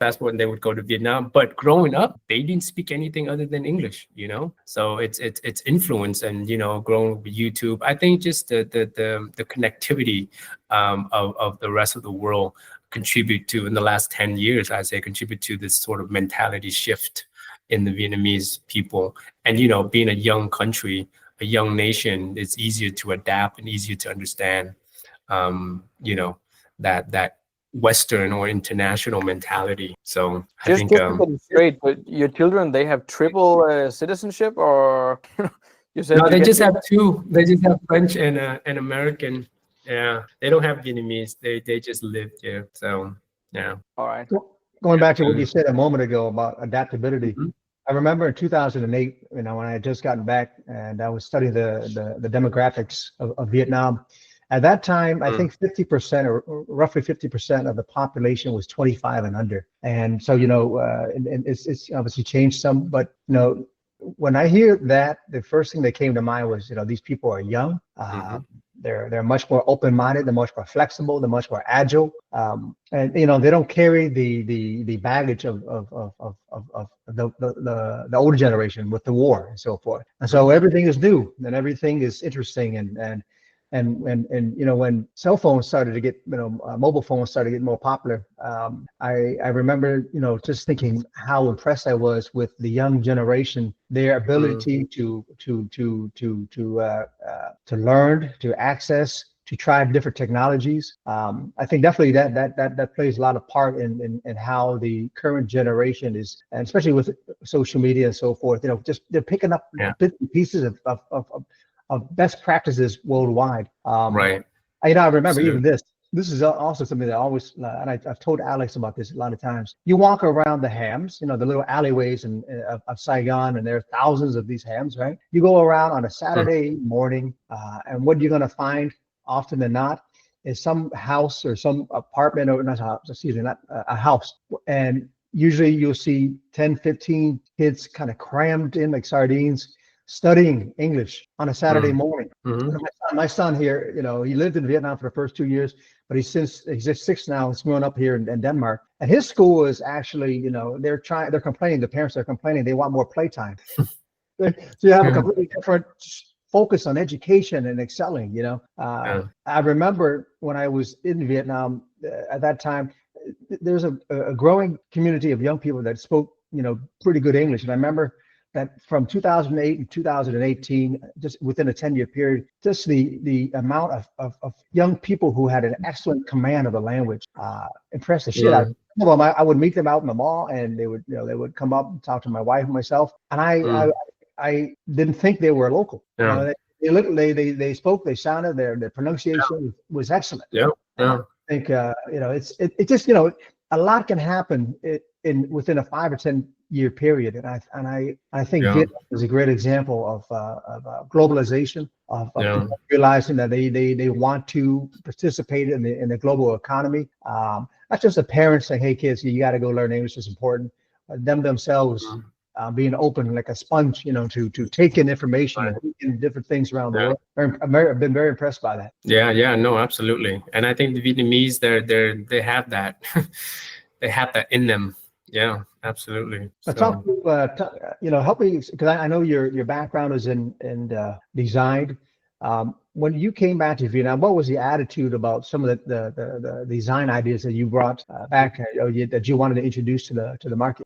passport and they would go to Vietnam. But growing up, they didn't speak anything other than English, you know. So it's influence, and you know, growing with YouTube, I think just the connectivity of the rest of the world contribute to, in the last 10 years, I say, contribute to this sort of mentality shift in the Vietnamese people. And you know, being a young country, a young nation, it's easier to adapt and easier to understand, you know, that Western or international mentality. So I Just think to get it straight, but your children, they have triple citizenship, or you said no, you they get just have two. They just have French and American. Yeah, they don't have Vietnamese. They just live here. So yeah. all right. Going back to what you Mm. said a moment ago about adaptability, Mhm. I remember in 2008, you know, when I had just gotten back and I was studying the demographics of Vietnam. At that time, I Mm. think 50% or roughly 50% of the population was 25 and under. And so, you know, and it's obviously changed some, but, you know, when I hear that, the first thing that came to mind was, you know, these people are young. Mhm. They're much more open-minded. They're much more flexible. They're much more agile, and you know they don't carry the baggage of the older generation with the war and so forth. And so everything is new and everything is interesting and you know when cell phones started to get, you know, mobile phones started to get more popular, I remember, you know, just thinking how impressed I was with the young generation, their Mm. ability to learn, to access, to try different technologies. I think definitely that plays a lot of part in how the current generation is, and especially with social media and so forth. You know, just they're picking up Yeah. bits and pieces of best practices worldwide. Right. You know, I remember even Absolutely. this. This is also something that I always, and I've told Alex about this a lot of times. You walk around the hams, you know, the little alleyways of Saigon, and there are thousands of these hams, right? You go around on a Mm. Saturday morning, and what you're going to find often than not is some house or some apartment, or not a house, excuse me, not a house. And usually you'll see 10, 15 kids kind of crammed in like sardines studying English on a Saturday Mm. morning. Mhm. My son here, you know, he lived in Vietnam for the first 2 years, but he's just 6 now. He's grown up here in Denmark, and his school is actually, you know, they're complaining. The parents are complaining they want more playtime. So you have a Yeah. completely different focus on education and excelling. You know, Yeah. I remember when I was in Vietnam at that time, there's a growing community of young people that spoke, you know, pretty good English, and I remember that from 2008 and 2018, just within a 10-year period, just the amount of young people who had an excellent command of the language impressed the shit out of Mm. me. Some of them, I would meet them out in the mall, and they would, you know, they would come up and talk to my wife and myself, and Mm. I didn't think they were local. You Yeah. know, they spoke, they sounded, their pronunciation was excellent. Yeah. And I Yeah. think you know, it just, you know, a lot can happen in within a 5 or 10 year period, and I think Yeah. Vietnam is a great example of globalization, of Yeah. people realizing that they want to participate in the global economy. Not just the parents saying, "Hey kids, you got to go learn English; it's important." Them themselves Mm. being open like a sponge, you know, to take in information and Right. take in different things around the Yeah. world. I've been very impressed by that. Yeah. Yeah. No, absolutely. And I think the Vietnamese, they have that, they have that in them. Yeah, absolutely. Talk So. to you know, help me because I know your background is in design. When you came back to Vietnam, what was the attitude about some of the design ideas that you brought back that you wanted to introduce to the market?